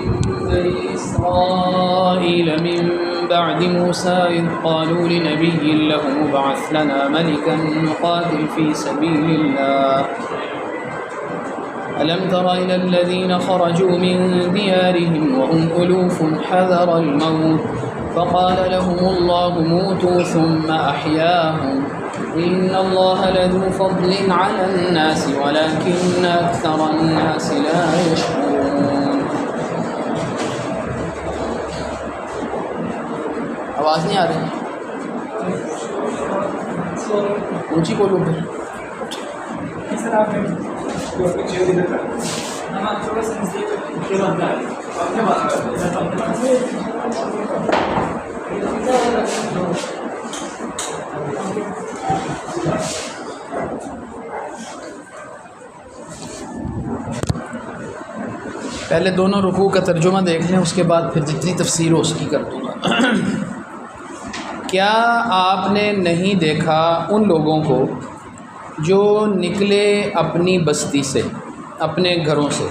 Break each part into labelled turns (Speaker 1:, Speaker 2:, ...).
Speaker 1: بني إسرائيل من بعد موسى إذ قالوا لنبي له ابعث لنا ملكا نقاتل في سبيل الله ألم تر إلى الذين خرجوا من ديارهم وهم ألوف حذر الموت فقال لهم الله موتوا ثم أحياهم إن الله لذو فضل على الناس ولكن أكثر الناس لا يشكرون. آواز نہیں آ رہی؟ اونچی بولو پھر. پہلے دونوں رکوع کا ترجمہ دیکھ لیں، اس کے بعد پھر جتنی تفسیر ہو اس کی کر دوں گا. کیا آپ نے نہیں دیکھا ان لوگوں کو جو نکلے اپنی بستی سے، اپنے گھروں سے،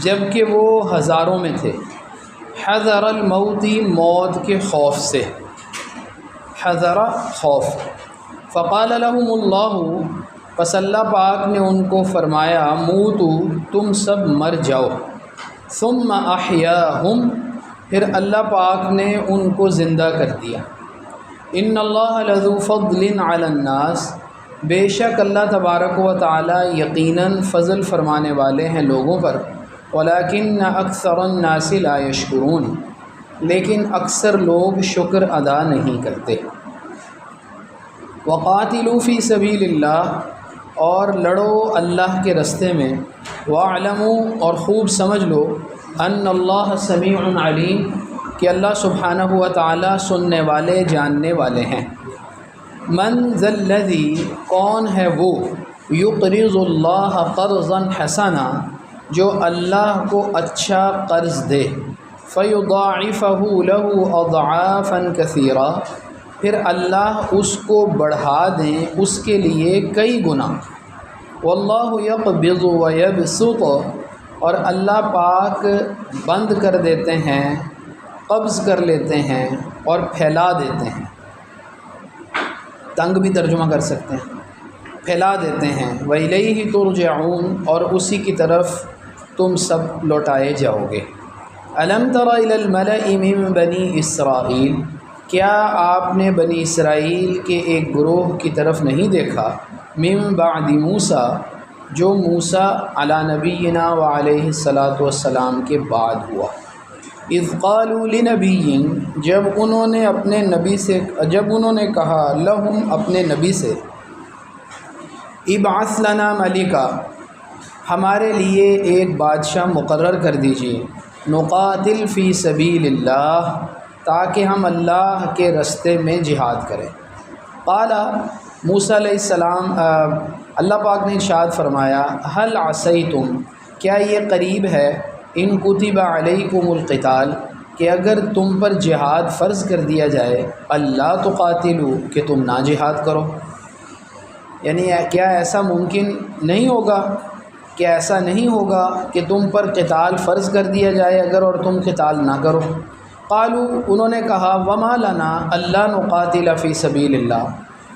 Speaker 1: جب کہ وہ ہزاروں میں تھے، حذر الموت، موت کے خوف سے، حذر خوف. فقال لهم اللہ، پس اللہ پاک نے ان کو فرمایا، موتو، تم سب مر جاؤ. ثم احیاہم، پھر اللہ پاک نے ان کو زندہ کر دیا. ان اللہ لذو فضل علی الناس، بے شک اللہ تبارک و تعالی یقیناً فضل فرمانے والے ہیں لوگوں پر. ولیکن اکثر الناس لا یشکرون، لیکن اکثر لوگ شکر ادا نہیں کرتے. وقاتلوا فی سبیل اللہ، اور لڑو اللہ کے رستے میں. واعلموا، اور خوب سمجھ لو، ان اللہ سمیع علیم، کہ اللہ سبحانہ و تعالی سننے والے جاننے والے ہیں. من ذا الذی، کون ہے وہ، یقرض اللہ قرضا حسنا، جو اللہ کو اچھا قرض دے. فیضاعفہ لہ اضعافا کثیرا، پھر اللہ اس کو بڑھا دیں اس کے لیے کئی گنا. واللہ یقبض ویبسط، اور اللہ پاک بند کر دیتے ہیں، قبض کر لیتے ہیں اور پھیلا دیتے ہیں. تنگ بھی ترجمہ کر سکتے ہیں، پھیلا دیتے ہیں. وَإِلَيْهِ تُرْجَعُونَ، اور اسی کی طرف تم سب لوٹائے جاؤ گے. أَلَمْ تَرَ إِلَى الْمَلَإِ مِنْ بَنِي إِسْرَائِيل، کیا آپ نے بنی اسرائیل کے ایک گروہ کی طرف نہیں دیکھا، من بعد موسیٰ، جو موسیٰ علی نبینا وعلیہ الصلاۃ والسلام کے بعد ہوا. اذ قالوا لنبی، جب انہوں نے کہا، لہم، اپنے نبی سے، ابعث لنا ملکا، ہمارے لیے ایک بادشاہ مقرر کر دیجیے. نقاتل فی سبیل اللہ، تاکہ ہم اللہ کے رستے میں جہاد کریں. قال، موسیٰ علیہ السلام، اللہ پاک نے ارشاد فرمایا، هل عصیتم، کیا یہ قریب ہے، ان کتب علیکم القتال، کہ اگر تم پر جہاد فرض کر دیا جائے، اللہ تقاتلوا، کہ تم نہ جہاد کرو. یعنی کیا ایسا ممکن نہیں ہوگا، کیا ایسا نہیں ہوگا کہ تم پر قتال فرض کر دیا جائے اگر، اور تم قتال نہ کرو. قالوا، انہوں نے کہا، وما لنا اللہ نقاتل فی سبیل اللہ،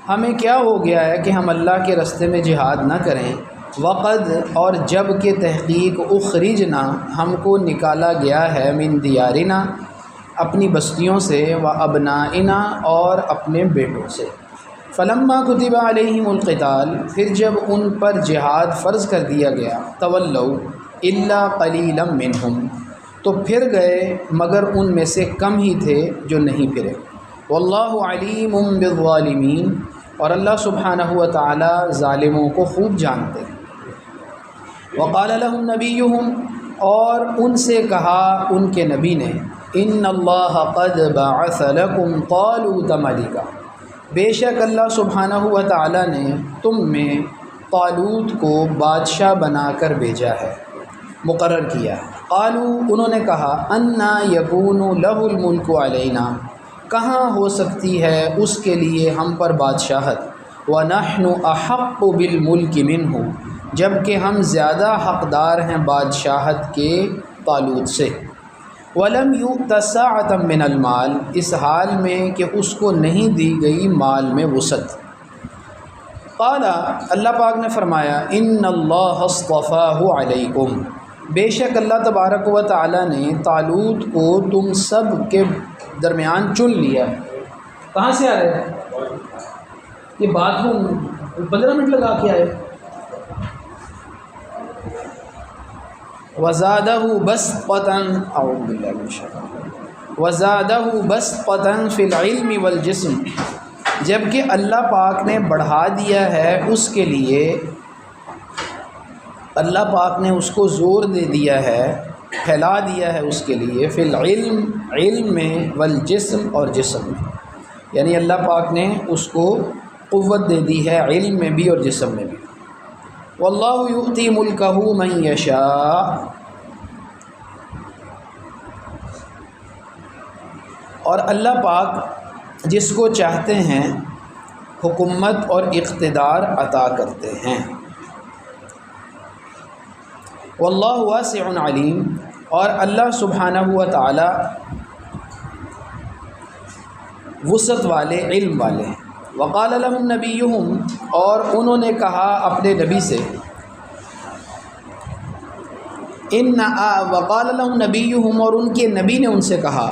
Speaker 1: ہمیں کیا ہو گیا ہے کہ ہم اللہ کے رستے میں جہاد نہ کریں. وقد، اور جب کہ تحقیق، اخرجنا، ہم کو نکالا گیا ہے، من دیارنا، اپنی بستیوں سے، و ابنائنا، اور اپنے بیٹوں سے. فلما کتب علیہم القتال، پھر جب ان پر جہاد فرض کر دیا گیا، تولوا الا قلیلا منہم، تو پھر گئے مگر ان میں سے کم ہی تھے جو نہیں پھرے. واللہ علیم بالظالمین، اور اللہ سبحانہ و تعالی ظالموں کو خوب جانتے ہیں. وقال لهم نبیہم، اور ان سے کہا ان کے نبی نے، ان اللہ قد بعث لکم طالوت ملکا، بے شک اللہ سبحانہ و تعالی نے تم میں طالوت کو بادشاہ بنا کر بھیجا ہے، مقرر کیا. قالوا، انہوں نے کہا، انا یکون لہ الملک علینا، کہاں ہو سکتی ہے اس کے لیے ہم پر بادشاہت. ونحن احق بالملک منہ، جب کہ ہم زیادہ حقدار ہیں بادشاہت کے طالوت سے۔ وَلَمْ يُؤْتَ سَعَةً مِّنَ الْمَالِ، اس حال میں کہ اس کو نہیں دی گئی مال میں وسعت۔ قال، اللہ پاک نے فرمایا، ان اللہ اصطفاہ علیکم، بے شک اللہ تبارک و تعالی نے طالوت کو تم سب کے درمیان چن لیا۔ کہاں سے آ رہے ہیں یہ بات کو 15 منٹ لگا کے آئے۔ وَزَادَهُ بَسْطَةً، اعوذ باللہ من الشیطان، وَزَادَهُ بَسْطَةً فِي الْعِلْمِ وَالْجِسْمِ، جبکہ اللہ پاک نے بڑھا دیا ہے اس کے لیے، اللہ پاک نے اس کو زور دے دیا ہے، پھیلا دیا ہے اس کے لیے، فی العلم، علم میں، والجسم، اور جسم میں، یعنی اللہ پاک نے اس کو قوت دے دی ہے علم میں بھی اور جسم میں بھی۔ واللہ یؤتی ملکہ من یشاء، اور اللہ پاک جس کو چاہتے ہیں حکومت اور اقتدار عطا کرتے ہیں۔ واللہ واسع علیم، اور اللہ سبحانہ و تعالی وسعت والے، علم والے ہیں۔ وقال لهم نبیہم، اور انہوں نے کہا اپنے نبی سے، وقال لهم نبیہم، اور ان کے نبی نے ان سے کہا،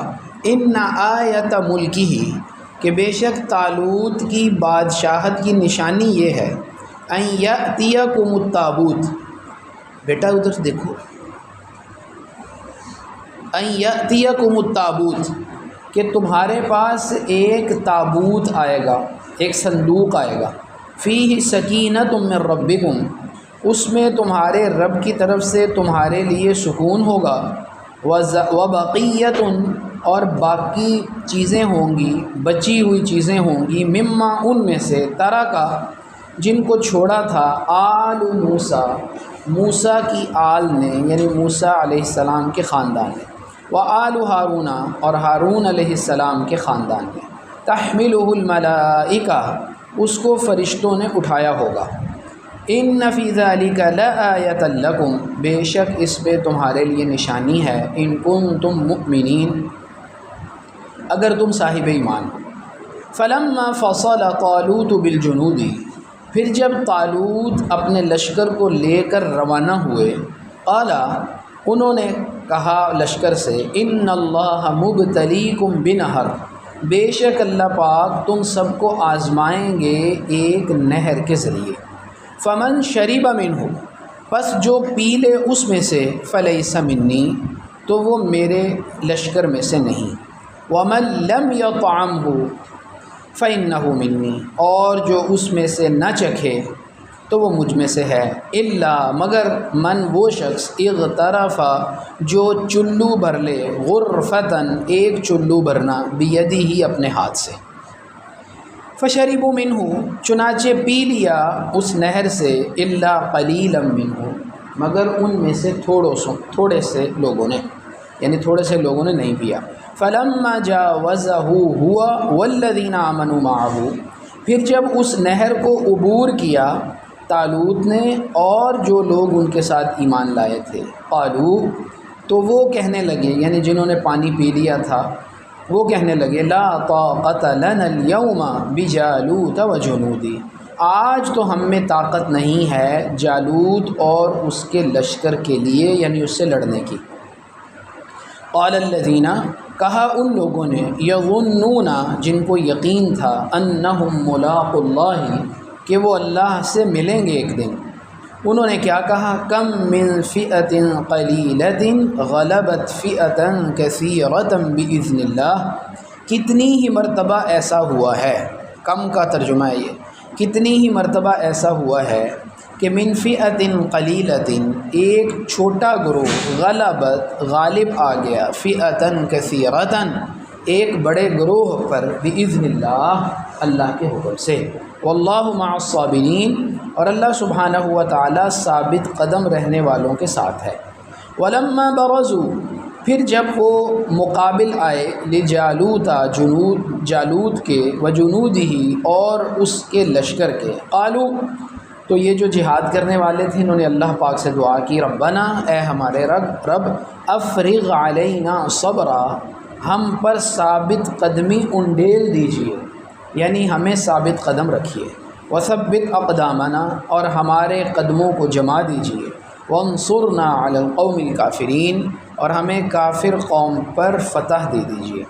Speaker 1: ان آیت ملکہ، کہ بے شک طالوت کی بادشاہت کی نشانی یہ ہے، ان یأتیکم التابوت، بیٹا ادھر دیکھو، ان یأتیکم التابوت، کہ تمہارے پاس ایک تابوت آئے گا، ایک صندوق آئے گا، فیہ سکینۃ من ربکم، اس میں تمہارے رب کی طرف سے تمہارے لیے سکون ہوگا، وبقیۃ، اور باقی چیزیں ہوں گی، بچی ہوئی چیزیں ہوں گی، مما، ان میں سے، ترکا، جن کو چھوڑا تھا، آل موسیٰ، موسیٰ کی آل نے، یعنی موسیٰ علیہ السلام کے خاندان نے، وآل ہارون، اور ہارون علیہ السلام کے خاندان نے، تحملہ الملائکہ، اس کو فرشتوں نے اٹھایا ہوگا، ان فی ذلک لآیۃ لکم، بے شک اس پہ تمہارے لیے نشانی ہے، ان کنتم مؤمنین، اگر تم صاحب ایمان ہو۔ فلما فصل طالوت بالجنود، پھر جب طالوت اپنے لشکر کو لے کر روانہ ہوئے، قال، انہوں نے کہا لشکر سے، ان اللہ مبتلیکم بنہر، بے شک اللہ پاک تم سب کو آزمائیں گے ایک نہر کے ذریعے، فمن شرب منہ، پس جو پی لے اس میں سے، فلیس منی، تو وہ میرے لشکر میں سے نہیں، ومن لم یطعمہ فإنہ منی، اور جو اس میں سے نہ چکھے تو وہ مجھ میں سے ہے، الا، مگر، من، وہ شخص، اغترف، جو چلو بھر لے، غرفتن، ایک چلو بھرنا، بیدی ہی، اپنے ہاتھ سے، فشربوا منہ، چنانچہ پی لیا اس نہر سے، الا قلیلا منہ، مگر ان میں سے تھوڑے سے لوگوں نے، یعنی تھوڑے سے لوگوں نے نہیں پیا۔ فلما جاوزہ ہوا والذین آمنوا معہ، پھر جب اس نہر کو عبور کیا طالوت نے اور جو لوگ ان کے ساتھ ایمان لائے تھے، قالو، تو وہ کہنے لگے، یعنی جنہوں نے پانی پی لیا تھا وہ کہنے لگے، لا طاقت لنا اليوم بجالوت وجنودی، آج تو ہم میں طاقت نہیں ہے جالوت اور اس کے لشکر کے لیے، یعنی اس سے لڑنے کی۔ قال الذین، کہا ان لوگوں نے، یظنون، جن کو یقین تھا، انہم ملاق اللہ، کہ وہ اللہ سے ملیں گے ایک دن، انہوں نے کیا کہا، کم من فئۃ قلیلۃ غلبت فئۃ کثیرۃ باذن اللہ، کتنی ہی مرتبہ ایسا ہوا ہے، کم کا ترجمہ ہے یہ، کتنی ہی مرتبہ ایسا ہوا ہے کہ من فئۃ قلیلۃ، ایک چھوٹا گروہ، غلبت، غالب آ گیا، فئۃ کثیرۃ، ایک بڑے گروہ پر، باذن اللہ، اللہ کے حکم سے، واللہ مع الصابرین، اور اللہ سبحانہ و تعالی ثابت قدم رہنے والوں کے ساتھ ہے۔ ولما برزوا، پھر جب وہ مقابل آئے، لجالوت، جالوت کے، وجنودہ، اور اس کے لشکر کے، قالوا، تو یہ جو جہاد کرنے والے تھے انہوں نے اللہ پاک سے دعا کی، ربنا اے ہمارے رب افرغ علینا صبرا، ہم پر ثابت قدمی انڈیل دیجیے، یعنی ہمیں ثابت قدم رکھیے، وثبت اقدامنا، اور ہمارے قدموں کو جما دیجیے، وانصرنا علی القوم الکافرین، اور ہمیں کافر قوم پر فتح دے دیجیے۔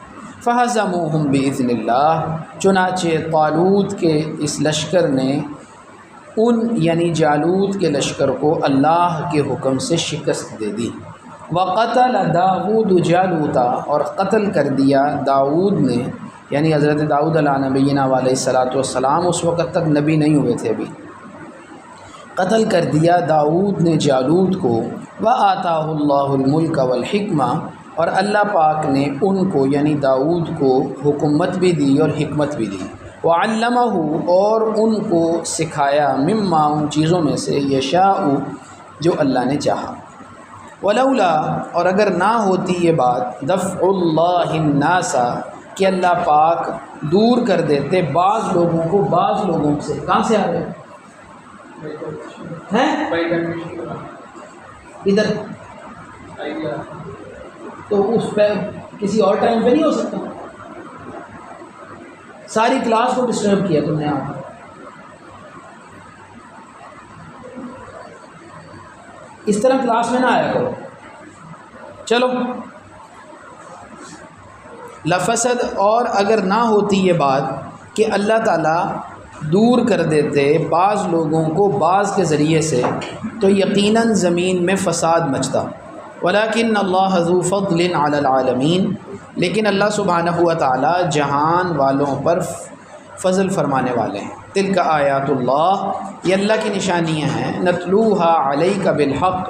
Speaker 1: فہزموہم باذن اللہ، چنانچہ طالوت کے اس لشکر نے یعنی جالوت کے لشکر کو اللہ کے حکم سے شکست دے دی۔ وقتل داؤد جالوتا، اور قتل کر دیا داؤد نے، یعنی حضرت داؤد علیہ نبینا علیہ الصلاۃ والسلام اس وقت تک نبی نہیں ہوئے تھے ابھی، قتل کر دیا داؤد نے جالوت کو۔ وآتاہ اللہ الملک والحکمہ، اور اللہ پاک نے ان کو یعنی داؤد کو حکومت بھی دی اور حکمت بھی دی۔ وعلمہ، اور ان کو سکھایا، مما، ان چیزوں میں سے، یشاء، جو اللہ نے چاہا۔ ولولا، اور اگر نہ ہوتی یہ بات، دفع اللہ الناس، کہ اللہ پاک دور کر دیتے بعض لوگوں کو بعض لوگوں سے۔ کہاں سے آ رہے ہیں ادھر؟ تو اس پہ کسی اور ٹائم پہ نہیں ہو سکتا؟ ساری کلاس کو ڈسٹرب کیا تم نے آپ۔ اس طرح کلاس میں نہ آیا کرو۔ چلو، لفسد، اور اگر نہ ہوتی یہ بات کہ اللہ تعالیٰ دور کر دیتے بعض لوگوں کو بعض کے ذریعے سے، تو یقیناً زمین میں فساد مچتا۔ ولیکن اللہ ذو فضل علی العالمین، لیکن اللہ سبحانہ و تعالیٰ جہان والوں پر فضل فرمانے والے ہیں۔ تلک آیات اللہ، یہ اللہ کی نشانیاں ہیں، نتلوہا علیک بالحق،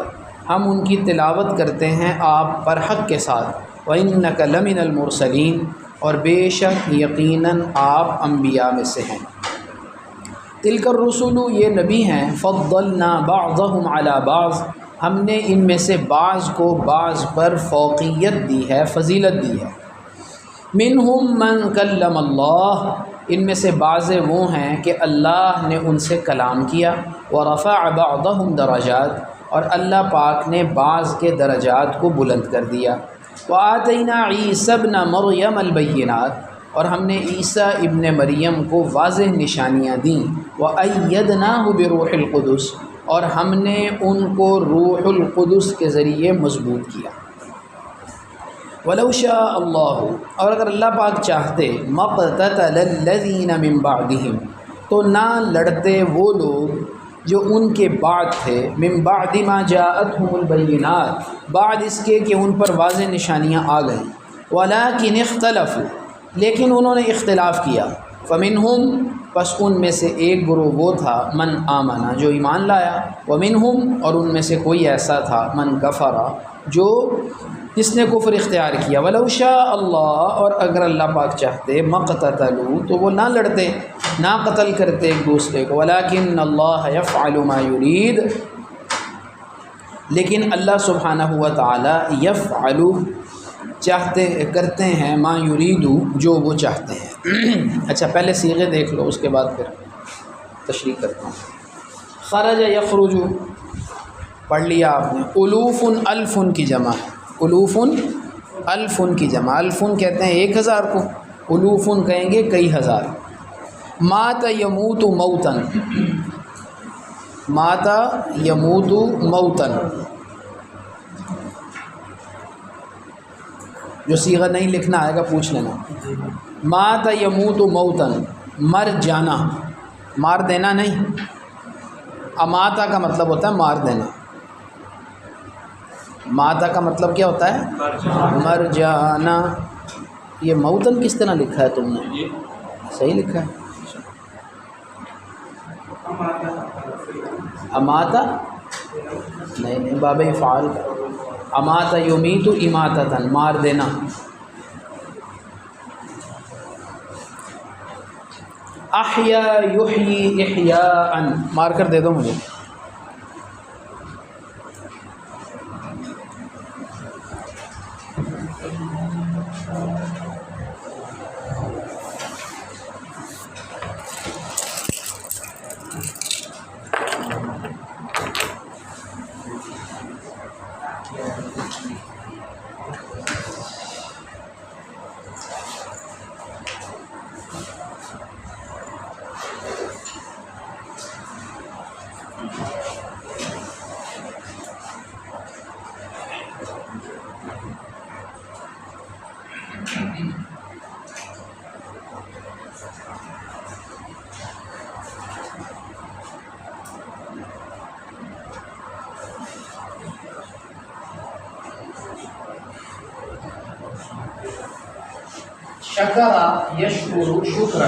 Speaker 1: ہم ان کی تلاوت کرتے ہیں آپ پر حق کے ساتھ۔ وَإِنَّكَ لَمِنَ الْمُرْسَلِينَ، اور بے شک یقیناً آپ انبیاء میں سے ہیں۔ تلک الرسل، یہ نبی ہیں، فضلنا بعضهم علی بعض، ہم نے ان میں سے بعض کو بعض پر فوقیت دی ہے، فضیلت دی ہے۔ منہم من کلم اللہ، ان میں سے بعض وہ ہیں کہ اللہ نے ان سے کلام کیا۔ ورفع بعضهم درجات، اور اللہ پاک نے بعض کے درجات کو بلند کر دیا۔ وآتینا عیسی ابن مریم البینات، اور ہم نے عیسیٰ ابن مریم کو واضح نشانیاں دیں۔ وأیدناہ بروح القدس، اور ہم نے ان کو روح القدس کے ذریعے مضبوط کیا۔ وَلَوْ شَاءَ اللَّهُ، اور اگر اللہ پاک چاہتے، مَقْتَتَلَ الَّذِينَ مِن بَعْدِهِمْ، تو نہ لڑتے وہ لوگ جو ان کے بعد تھے، من بعد ما جاءتهم البینات، بعد اس کے کہ ان پر واضح نشانیاں آ گئیں۔ وَلَٰكِنِ اخْتَلَفُوا، لیکن انہوں نے اختلاف کیا۔ فَمِنْهُمْ، پس ان میں سے ایک گروہ وہ تھا، من آمنا، جو ایمان لایا، ومنہم، اور ان میں سے کوئی ایسا تھا، من کفر، جو جس نے کفر اختیار کیا۔ ولو شاء اللہ، اور اگر اللہ پاک چاہتے، مقتتلوا، تو وہ نہ لڑتے، نہ قتل کرتے ایک دوسرے کو۔ ولکن اللہ یفعل ما یرید، لیکن اللہ سبحانہ و تعالی یفعل، کرتے ہیں، ما یرید، جو وہ چاہتے ہیں۔ اچھا، پہلے صیغے دیکھ لو، اس کے بعد پھر تشریح کرتا ہوں۔ خرج یخرج، پڑھ لیا آپ نے۔ الوف، الف کی جمع ہے، الوف الف کی جمع، الف کہتے ہیں 1000 کو، الوف کہیں گے کئی ہزار۔ مات یموت موتن، مات یموت موتن، جو صیغہ نہیں لکھنا آئے گا پوچھ لینا۔ مات یموت موتن، مر جانا، مار دینا نہیں۔ اماتا کا مطلب ہوتا ہے مار دینا، ماتا کا مطلب کیا ہوتا ہے؟ مر جانا۔ یہ موتن کس طرح لکھا ہے تم نے؟ صحیح لکھا ہے؟ اماتا نہیں، باب افعال کا، اماتا یمیت اماتتن، مار دینا۔ احیا یحیی احیاء، مار کر دے دو مجھے۔ شکر یشکر شکرا،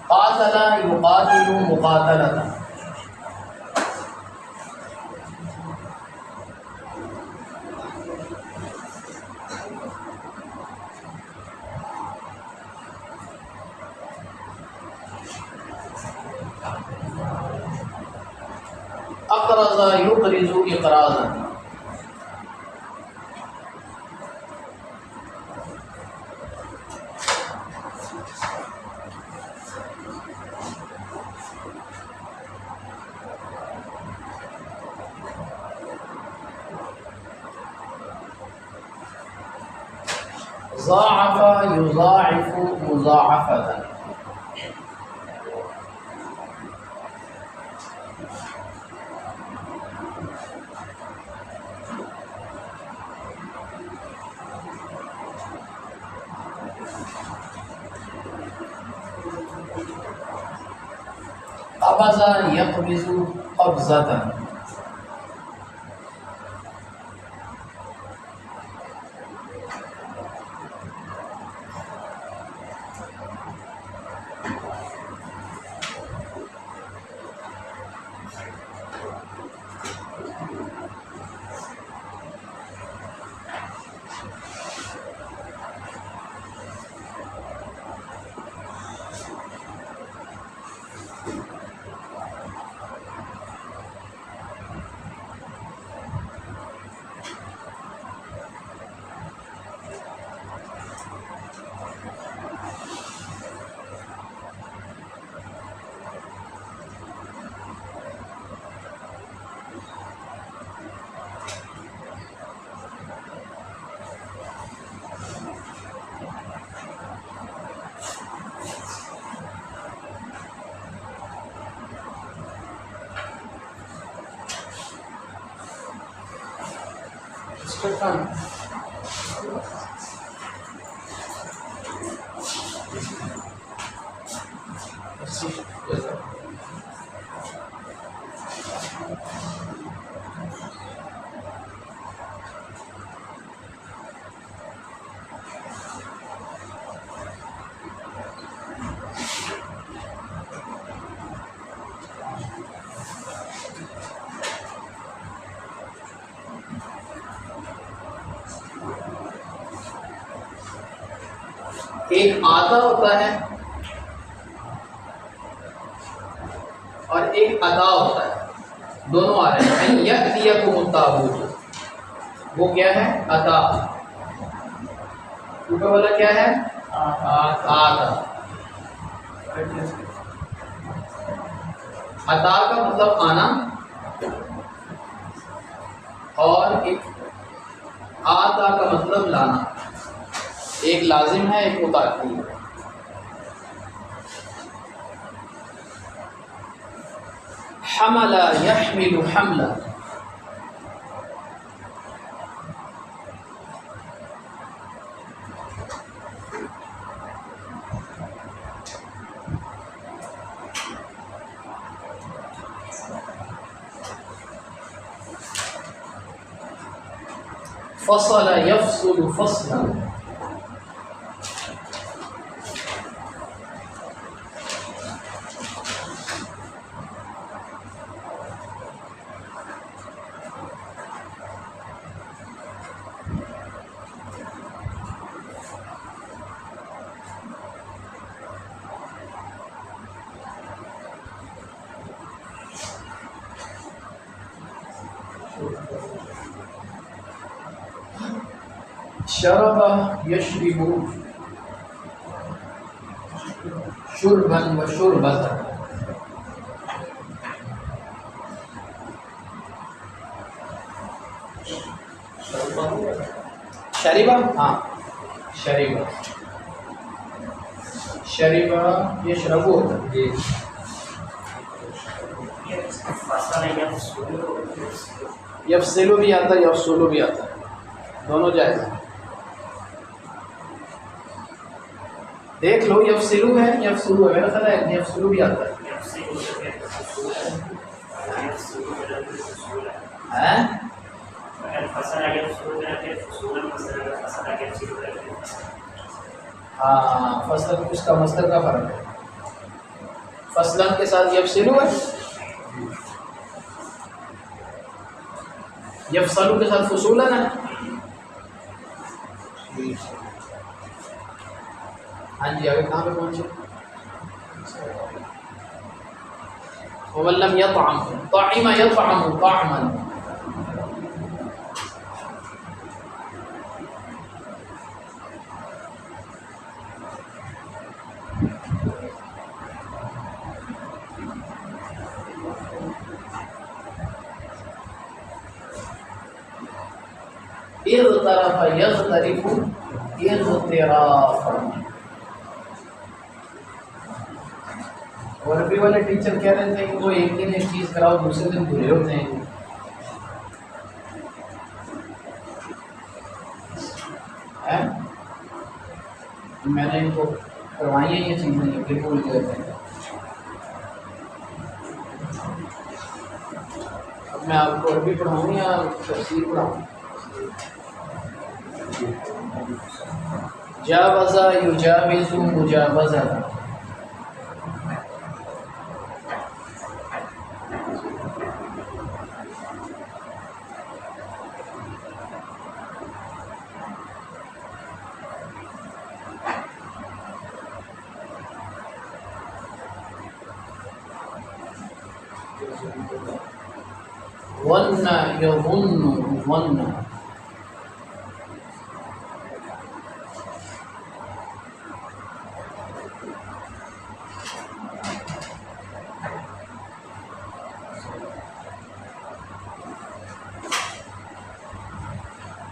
Speaker 1: قاتل یقاتل مقاتلۃ، اقرض یقرض اقراضا، ضاعف یضاعف مضاعفۃ، قبض یقبض قبضۃ، ایک آتا ہوتا ہے اور ایک ادا ہوتا ہے، دونوں آ رہے ہیں۔ یأتیکم التابوت، وہ کیا ہے؟ ادا۔ اوپر والا کیا ہے؟ آتا۔ ادا کا مطلب آنا اور ایک آتا کا مطلب لانا، ایک لازم ہے ایک متعدی ہے۔ حمل یحمل حملا، فصل یفصل فصلا، شرب یشرب شربا و شربتا، شریبا، ہاں شریبا، شریبا یشربو، یفصلو بھی آتا ہے، یفصلو بھی آتا ہے، دونوں جائز ہیں۔ دیکھ لو، یفصلو ہے، یفصلو ہے، میرا خیال ہے یفصلو بھی آتا ہے۔ ہاں، فصل اس کا مصدر کا فرق ہے، فصلن کے ساتھ یفصلو ہے، یفصلو کے ساتھ فصولن ہے۔ ہاں جی، آگے کہاں پہ پہنچے؟ وَمَن لَّمْ يَطْعَمْ طَعِمَ يَطْعَمُ طَعْمًا۔ اغترف یغترف اغترافا۔ اور عربی والے ٹیچر کہہ رہے تھے کہ وہ ایک دن ایک چیز کراؤ دوسرے دن برے ہوتے ہیں۔ میں نے ان کو کروائی ہیں یہ چیزیں، یہ بھول گئے تھے۔ اب میں آپ کو عربی پڑھاؤں یا تفسیر پڑھاؤں؟ جاوز یجاوز مجاوزہ۔ ظن یظن ظن۔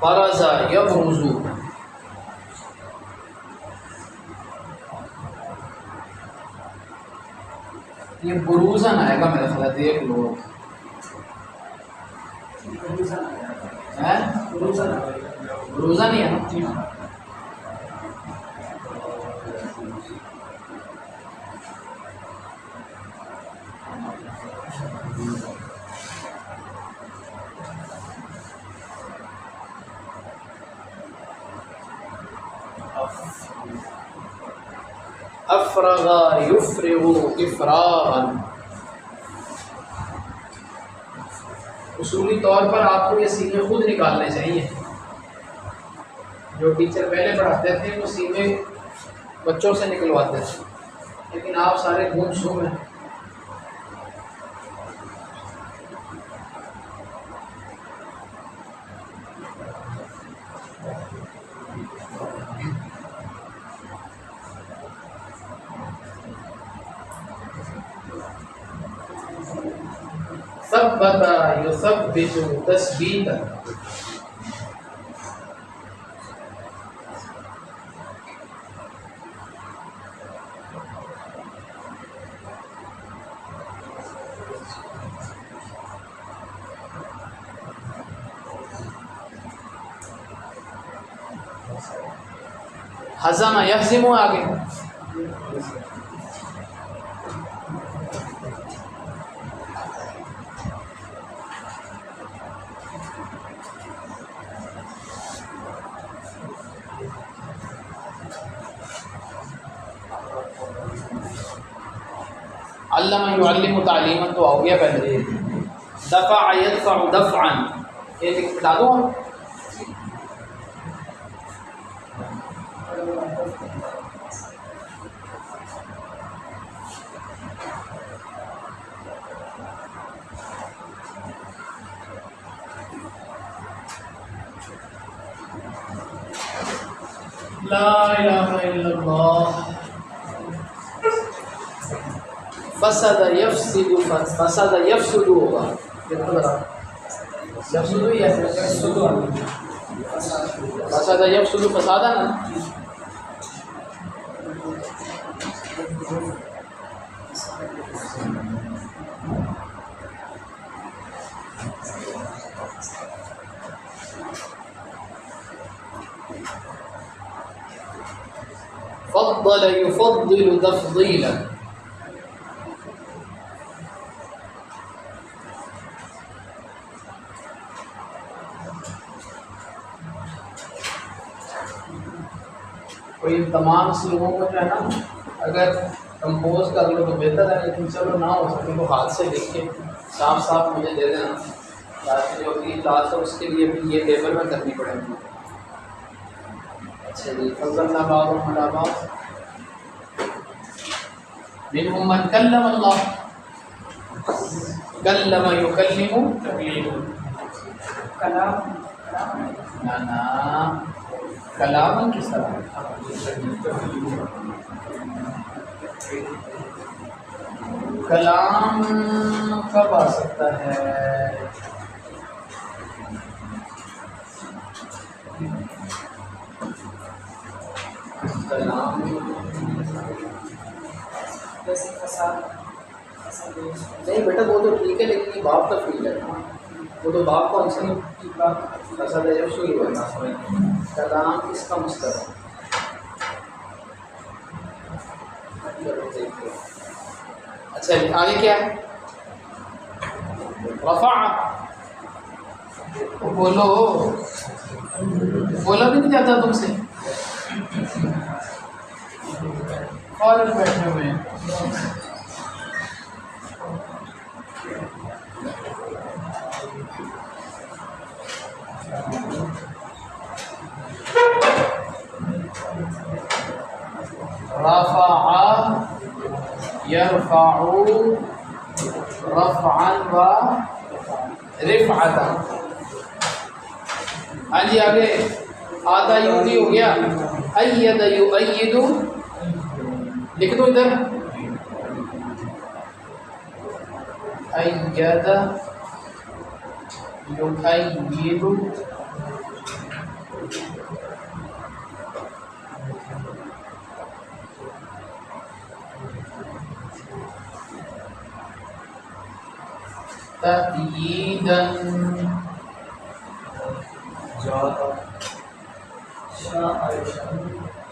Speaker 1: برز یبرز۔ یہ بروزن آئے گا میرا خیال، دیکھ لو۔ بروزن ہی ہے نا؟ افرغ یفرغ افراغا۔ اصولی طور پر آپ کو یہ سینے خود نکالنے چاہیے۔ جو ٹیچر پہلے پڑھاتے تھے وہ سینے بچوں سے نکلواتے تھے، لیکن آپ سارے گم سم ہیں۔ ثبت یثبت تثبیتا۔ حزم یحزم آگے۔ علم یعلم تعلیما تو ہو گیا پہلے۔ دفع یدفع دفعا، یہ بتا دو۔ لا الہ الا اللہ۔ فسد یفسد، فسد یفسد ہوگا، یفسد ہی ہے، فسد یفسد فسادا نا۔ فضل يفضل تفضیلا. کوئی تمام اسلوبوں کو جو ہے نا اگر کمپوز کر لو تو بہتر ہے، لیکن چلو نہ ہو سکے تو ہاتھ سے لکھ کے صاف صاف مجھے دے دینا. تاکہ جو اگلی کلاس ہے اس کے لیے بھی یہ ٹیبل میں کرنی پڑے گی. اچھا جی، فضلنا بعضهم علی بعض منهم من کلم اللہ کلم یکلم کلام نا کلام کس طرح کلام کب آ سکتا ہے؟ کلام نہیں بیٹا وہ تو ٹھیک ہے، لیکن یہ باپ کا فیل ہے نا، وہ تو باپ کون سا فساد ہے جب شروع ہونا. کلام کس کا مصدر ہے؟ اچھا آگے کیا ہے؟ رفع. بولو بولا بھی نہیں جاتا تم سے، اور بیٹھے ہوئے ہیں. رفع يرفع رفعا و رفعتا. ہاں جی آگے آتا یوتی ہو گیا. اید یؤید لکھ دو ادھر. اید یؤید تأییدا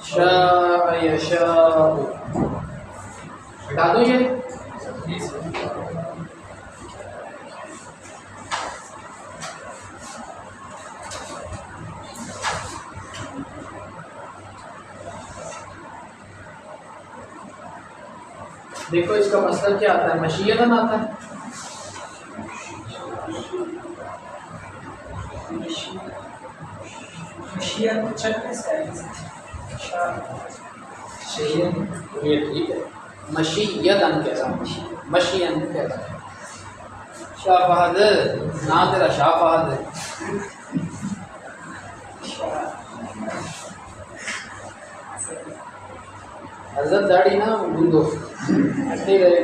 Speaker 1: شاء یشاء. ہٹا دو یہ. دیکھو اس کا مطلب کیا آتا ہے؟ مشیئتاً آتا ہے. مشیئتاً کہتا ہوں، مشیئن کہتا ہے. شاہ فہد نا تیرا شاہ فہد ہے. حضرت داڑھی نا بندو ہٹی رہے.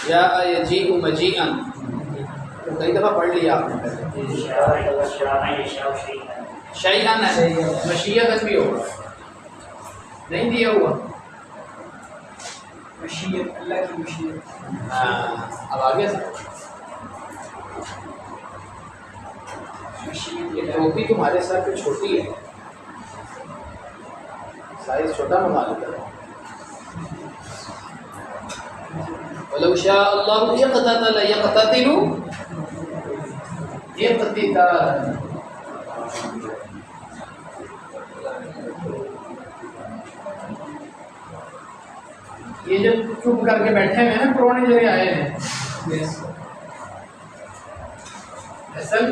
Speaker 1: یا یجیء مجیئن تو کئی دفعہ پڑھ لیا آپ نے. شیئن ہے، مشیئتاً بھی ہوگا. نہیں دیا ہوا مشیت اللہ کی مشیت. ہاں اب آگے یہ ٹوپی تمہارے ساتھ پہ چھوٹی ہے، سائز چھوٹا منگا لیتا ہے. وَلَوْ شَاءَ اللَّهُ اقْتَتَلَ يَقْتَتِلُ اقْتِتَالًا. یہ جو چپ کر کے بیٹھے ہوئے ہیں نا پرونے جگہ آئے ہیں اصل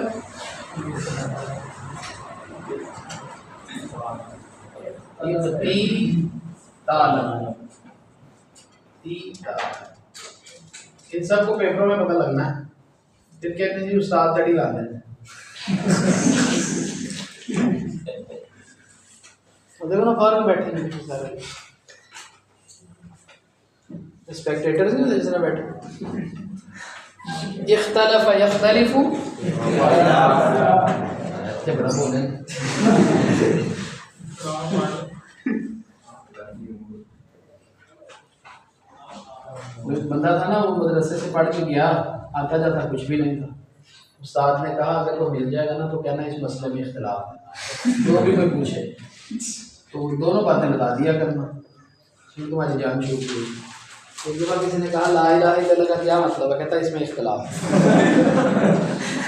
Speaker 1: ان سب کو پیپروں میں پتہ لگنا ہے. پھر کہتے ہیں جی استاد تڑی لا دیں. دیکھو نا باہر میں بیٹھے ہیں سارے اسپیکٹیٹرز ہیں جس میں بیٹھے. اختلف یختلف بڑا بولیں. بندہ تھا نا وہ مدرسے سے پڑھ کے گیا، آتا جاتا کچھ بھی نہیں تھا. استاد نے کہا اگر وہ مل جائے گا نا تو کہنا اس مسئلے میں اختلاف ہے جو بھی کوئی پوچھے. تو دونوں باتیں بتا دیا کرنا، تمہاری جان چھوٹ گئی۔ ایک دفعہ کسی نے کہا لا الہ الا اللہ کا کیا مطلب ہے؟ کہتا ہے اس میں اختلاف ہے۔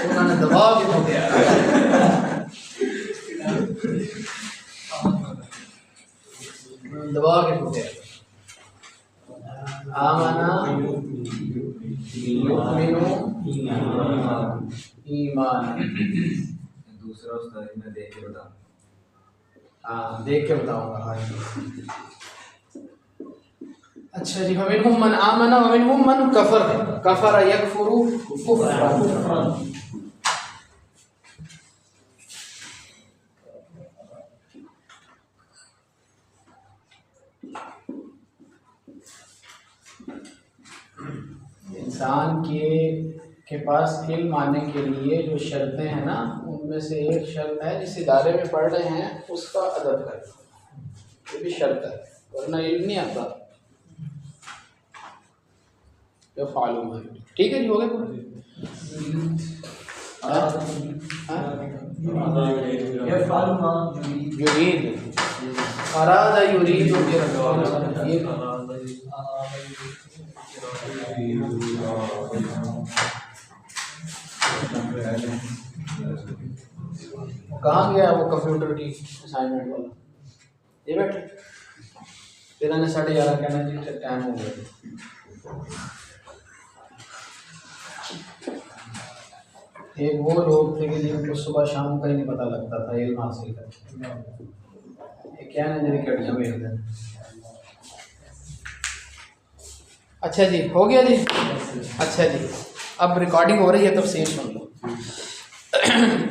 Speaker 1: انہوں نے دبا کے پھوٹیا، دبا کے پھوٹیا۔ آمنا یؤمنو ایمان،
Speaker 2: دوسرا استاد میں دیکھ کے بتاؤں،
Speaker 1: ہاں دیکھ کے بتاؤں گا۔ اچھا جی، فمنہم من آمن ومنہم من کفر، کفر یکفر کفرا۔ انسان کے پاس علم آنے کے لیے جو شرطیں ہیں نا، ان میں سے ایک شرط ہے جس ادارے میں پڑھ رہے ہیں اس کا ادب کرنا، یہ بھی شرط ہے، ورنہ علم نہیں آتا جو معلوم ہے۔ ٹھیک ہے جی، ہو گئے پورے؟ یرید، اراد یرید، کہاں گیا وہ کمپیوٹر کی اسائنمنٹ والا؟ یہ بیٹھے 11:30 کہنا جی ٹائم ہو گیا۔ ایک وہ لوگ تھے کہ جن کو صبح شام کا ہی نہیں پتہ لگتا تھا علم حاصل کرنا، یہ کیا ہے جن کی ہڈیاں بھیج دیں۔ اچھا جی، ہو گیا جی؟ اچھا جی، اب ریکارڈنگ ہو رہی ہے، تفسیر سن لو۔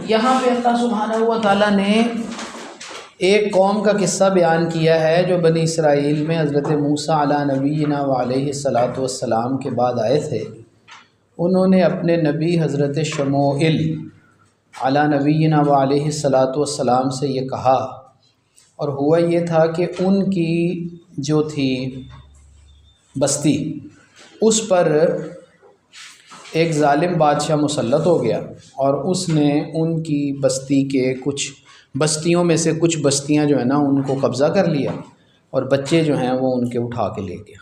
Speaker 1: یہاں پہ اللہ سبحانہ و تعالیٰ نے ایک قوم کا قصہ بیان کیا ہے جو بنی اسرائیل میں حضرت موسیٰ علیٰ نبینا وعلیہ الصلاۃ والسلام کے بعد آئے تھے۔ انہوں نے اپنے نبی حضرت شموئیل علیٰ نبینا وعلیہ الصلاۃ والسلام سے یہ کہا، اور ہوا یہ تھا کہ ان کی جو تھی بستی، اس پر ایک ظالم بادشاہ مسلط ہو گیا، اور اس نے ان کی بستی کے کچھ بستیوں میں سے کچھ بستیاں جو ہیں نا ان کو قبضہ کر لیا، اور بچے جو ہیں وہ ان کے اٹھا کے لے گیا۔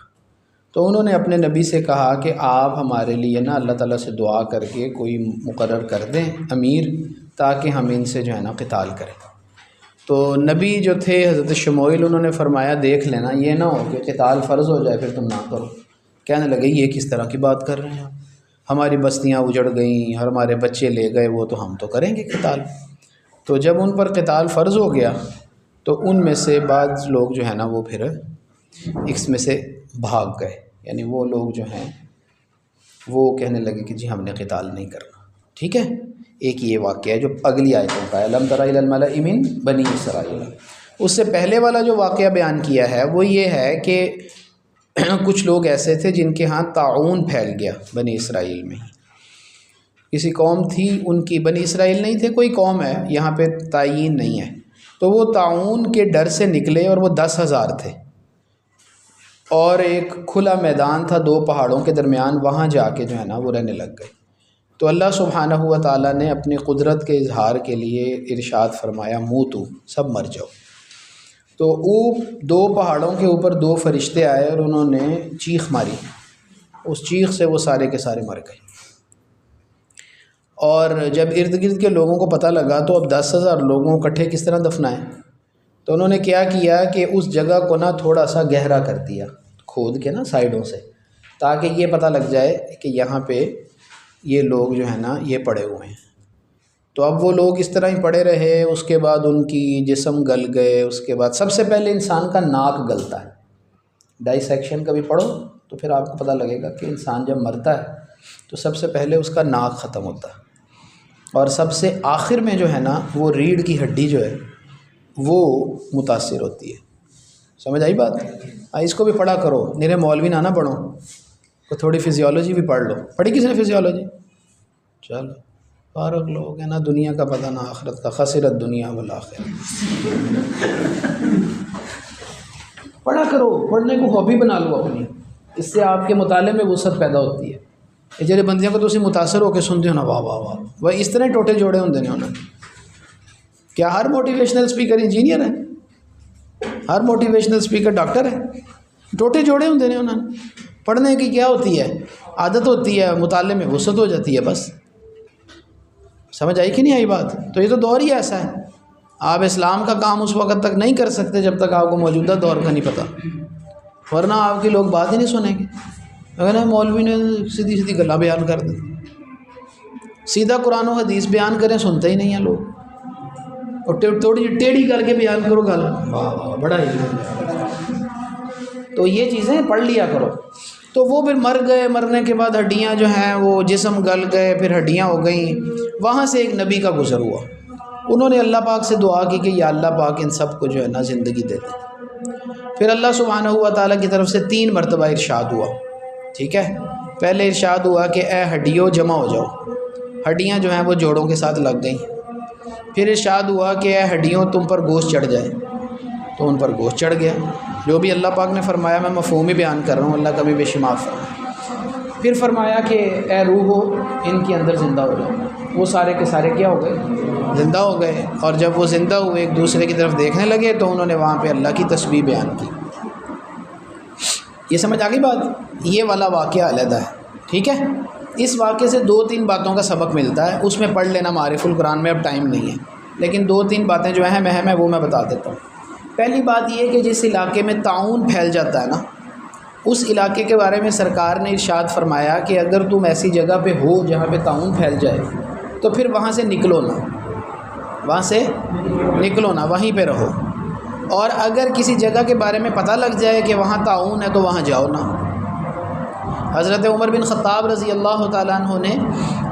Speaker 1: تو انہوں نے اپنے نبی سے کہا کہ آپ ہمارے لیے نا اللہ تعالیٰ سے دعا کر کے کوئی مقرر کر دیں امیر، تاکہ ہم ان سے جو ہے نا قتال کریں۔ تو نبی جو تھے حضرت شموئیل، انہوں نے فرمایا دیکھ لینا یہ نہ ہو کہ قتال فرض ہو جائے پھر تم نہ کرو۔ کہنے لگے یہ کس طرح کی بات کر رہے ہیں، ہماری بستیاں اجڑ گئیں، ہمارے بچے لے گئے، وہ تو ہم تو کریں گے قتال۔ تو جب ان پر قتال فرض ہو گیا تو ان میں سے بعض لوگ جو ہے نا وہ پھر اس میں سے بھاگ گئے، یعنی وہ لوگ جو ہیں وہ کہنے لگے کہ جی ہم نے قتال نہیں کرنا۔ ٹھیک ہے، ایک یہ واقعہ ہے جو اگلی آیتوں کا ہے، الم تر الی الملأ من بنی اسرائیل۔ اس سے پہلے والا جو واقعہ بیان کیا ہے وہ یہ ہے کہ کچھ لوگ ایسے تھے جن کے ہاں طاعون پھیل گیا بنی اسرائیل میں۔ کسی قوم تھی ان کی، بنی اسرائیل نہیں تھے، کوئی قوم ہے، یہاں پہ تعین نہیں ہے، تو وہ طاعون کے ڈر سے نکلے، اور وہ 10,000 تھے، اور ایک کھلا میدان تھا 2 پہاڑوں کے درمیان، وہاں جا کے جو ہے نا وہ رہنے لگ گئے۔ تو اللہ سبحانہ و تعالیٰ نے اپنی قدرت کے اظہار کے لیے ارشاد فرمایا موتو، سب مر جاؤ۔ تو 2 پہاڑوں کے اوپر 2 فرشتے آئے اور انہوں نے چیخ ماری، اس چیخ سے وہ سارے کے سارے مر گئے۔ اور جب ارد گرد کے لوگوں کو پتہ لگا تو اب 10,000 لوگوں کو اکٹھے کس طرح دفنائیں؟ تو انہوں نے کیا کیا کہ اس جگہ کو نا تھوڑا سا گہرا کر دیا، کھود کے نا سائڈوں سے، تاکہ یہ پتہ لگ جائے کہ یہاں پہ یہ لوگ جو ہیں نا یہ پڑے ہوئے ہیں۔ تو اب وہ لوگ اس طرح ہی پڑے رہے، اس کے بعد ان کی جسم گل گئے۔ اس کے بعد سب سے پہلے انسان کا ناک گلتا ہے، ڈائی سیکشن کبھی پڑھو تو پھر آپ کو پتہ لگے گا کہ انسان جب مرتا ہے تو سب سے پہلے اس کا ناک ختم ہوتا ہے، اور سب سے آخر میں جو ہے نا وہ ریڑھ کی ہڈی جو ہے وہ متاثر ہوتی ہے۔ سمجھ آئی بات؟ اس کو بھی پڑھا کرو، میرے مولوی نہ پڑھو، تو تھوڑی فزیولوجی بھی پڑھ لو۔ پڑھی کس نے فزیولوجی؟ چلو فارغ لوگ ہیں نا، دنیا کا پتہ نہ آخرت کا، خسرت دنیا والآخرہ۔ پڑھا کرو، پڑھنے کو ہابی بنا لو اپنی، اس سے آپ کے مطالعے میں وسعت پیدا ہوتی ہے۔ یہ جڑے بندیاں کو تسی متاثر ہو کے سنتے ہو نا، واہ واہ واہ، وہ اس طرح ٹوٹے جوڑے ہوندے نے انہوں نے۔ کیا ہر موٹیویشنل اسپیکر انجینئر ہے؟ ہر موٹیویشنل اسپیکر ڈاکٹر ہے، ٹوٹے جوڑے ہوں نے انہوں نے، پڑھنے کی کیا ہوتی ہے، عادت ہوتی ہے، مطالعے میں وسعت ہو جاتی ہے، بس سمجھ آئی کہ نہیں آئی بات؟ تو یہ تو دور ہی ایسا ہے، آپ اسلام کا کام اس وقت تک نہیں کر سکتے جب تک آپ کو موجودہ دور کا نہیں پتہ، ورنہ آپ کے لوگ بات ہی نہیں سنیں گے۔ اگر مولوی نے سیدھی سیدھی گلا بیان کر دی، سیدھا قرآن و حدیث بیان کریں سنتے ہی نہیں ہیں لوگ، اور تھوڑی ٹیڑھی کر کے بیان کرو گل، بڑا ہی۔ تو یہ چیزیں پڑھ لیا کرو۔ تو وہ پھر مر گئے، مرنے کے بعد ہڈیاں جو ہیں وہ جسم گل گئے، پھر ہڈیاں ہو گئیں۔ وہاں سے ایک نبی کا گزر ہوا، انہوں نے اللہ پاک سے دعا کی کہ یا اللہ پاک ان سب کو جو ہے نا زندگی دے دے۔ پھر اللہ سبحانہ و تعالیٰ کی طرف سے 3 مرتبہ ارشاد ہوا، ٹھیک ہے۔ پہلے ارشاد ہوا کہ اے ہڈیوں جمع ہو جاؤ، ہڈیاں جو ہیں وہ جوڑوں کے ساتھ لگ گئیں۔ پھر ارشاد ہوا کہ اے ہڈیوں تم پر گوشت چڑھ جائے، تو ان پر گوشت چڑھ گیا۔ جو بھی اللہ پاک نے فرمایا میں مفہوم ہی بیان کر رہا ہوں، اللہ کبھی بے شمار فرمایا۔ پھر فرمایا کہ اے روحو ان کے اندر زندہ ہو جاؤ، وہ سارے کے سارے کیا ہو گئے؟ زندہ ہو گئے۔ اور جب وہ زندہ ہوئے ایک دوسرے کی طرف دیکھنے لگے تو انہوں نے وہاں پہ اللہ کی تسبیح بیان کی۔ یہ سمجھ آ گئی بات؟ یہ والا واقعہ علیحدہ ہے، ٹھیک ہے۔ اس واقعے سے 2-3 باتوں کا سبق ملتا ہے، اس میں پڑھ لینا معارف القرآن میں، اب ٹائم نہیں ہے، لیکن 2-3 باتیں جو اہم ہیں وہ میں بتا دیتا ہوں۔ پہلی بات یہ کہ جس علاقے میں طاعون پھیل جاتا ہے نا، اس علاقے کے بارے میں سرکار نے ارشاد فرمایا کہ اگر تم ایسی جگہ پہ ہو جہاں پہ طاعون پھیل جائے تو پھر وہاں سے نکلو نہ، وہاں سے نکلو نہ، وہیں پہ رہو۔ اور اگر کسی جگہ کے بارے میں پتہ لگ جائے کہ وہاں طاعون ہے تو وہاں جاؤ نہ۔ حضرت عمر بن خطاب رضی اللہ تعالیٰ عنہ نے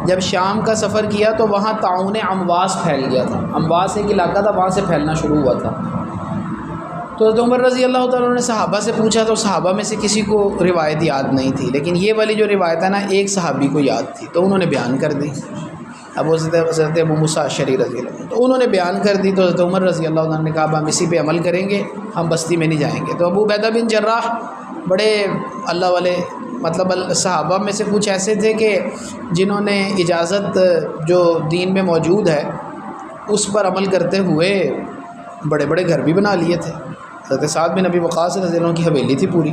Speaker 1: جب شام کا سفر کیا تو وہاں طاعون امواس پھیل گیا تھا۔ امواس ایک علاقہ تھا، وہاں سے پھیلنا شروع ہوا تھا۔ تو حضرت عمر رضی اللہ تعالیٰ عنہ نے صحابہ سے پوچھا تو صحابہ میں سے کسی کو روایت یاد نہیں تھی، لیکن یہ والی جو روایت ہے نا ایک صحابی کو یاد تھی، تو انہوں نے بیان کر دی۔ اب حضرت ابو موسیٰ اشعری رضی اللہ عنہ، تو انہوں نے بیان کر دی، تو حضرت عمر رضی اللہ عنہ نے کہا اب ہم اسی پہ عمل کریں گے، ہم بستی میں نہیں جائیں گے۔ تو ابو عبیدہ بن جراح بڑے اللہ والے، مطلب صحابہ میں سے کچھ ایسے تھے کہ جنہوں نے اجازت جو دین میں موجود ہے اس پر عمل کرتے ہوئے بڑے بڑے گھر بھی بنا لیے تھے۔ حضرت سعد بن ابی وقاص رضی اللہ عنہ کی حویلی تھی پوری،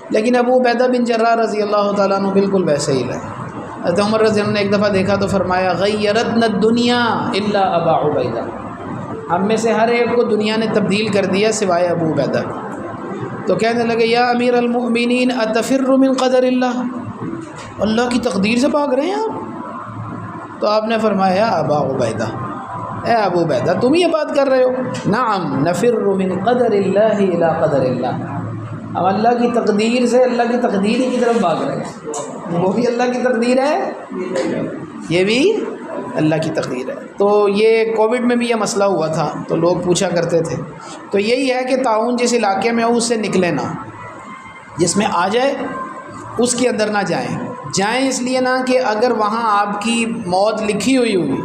Speaker 1: لیکن ابو عبیدہ بن جراح رضی اللہ تعالیٰ عنہ بالکل ویسے ہی رہے۔ حضرت عمر رضی اللہ عنہ نے ایک دفعہ دیکھا تو فرمایا غیرتنا الدنیا الا ابا عبیدہ، ہم میں سے ہر ایک کو دنیا نے تبدیل کر دیا سوائے ابو عبیدہ۔ تو کہنے لگے یا امیر المؤمنین اتفر من قدر اللہ، اللہ کی تقدیر سے بھاگ رہے ہیں آپ؟ تو آپ نے فرمایا ابا عبیدہ، اے ابو عبیدہ تم یہ بات کر رہے ہو؟ نعم نفر من قدر اللہ الی قدر اللہ، ہم اللہ کی تقدیر سے اللہ کی تقدیر ہی کی طرف بھاگ رہے ہیں، وہ بھی اللہ کی تقدیر ہے، یہ بھی اللہ کی تقدیر ہے۔ تو یہ کووڈ میں بھی یہ مسئلہ ہوا تھا تو لوگ پوچھا کرتے تھے، تو یہی ہے کہ طاعون جس علاقے میں ہو اس سے نکلے نہ، جس میں آ جائے اس کے اندر نہ جائیں اس لیے نہ کہ اگر وہاں آپ کی موت لکھی ہوئی ہوئی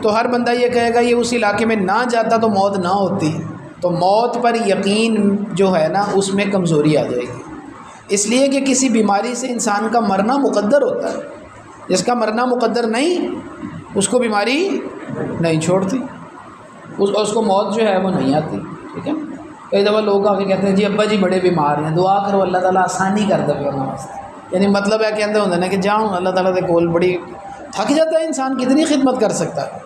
Speaker 1: تو ہر بندہ یہ کہے گا یہ اس علاقے میں نہ جاتا تو موت نہ ہوتی، تو موت پر یقین جو ہے نا اس میں کمزوری آ جائے گی۔ اس لیے کہ کسی بیماری سے انسان کا مرنا مقدر ہوتا ہے، جس کا مرنا مقدر نہیں اس کو بیماری نہیں چھوڑتی، اس کو موت جو ہے وہ نہیں آتی، ٹھیک ہے۔ کئی دفعہ لوگ آ کے کہتے ہیں جی ابا جی بڑے بیمار ہیں، دعا کرو اللہ تعالیٰ آسانی کر دے واسطے، یعنی مطلب ہے کہتے ہوتے ہیں کہ جاؤں اللہ تعالیٰ کے کول، بڑی تھک جاتا ہے انسان، کتنی خدمت کر سکتا ہے۔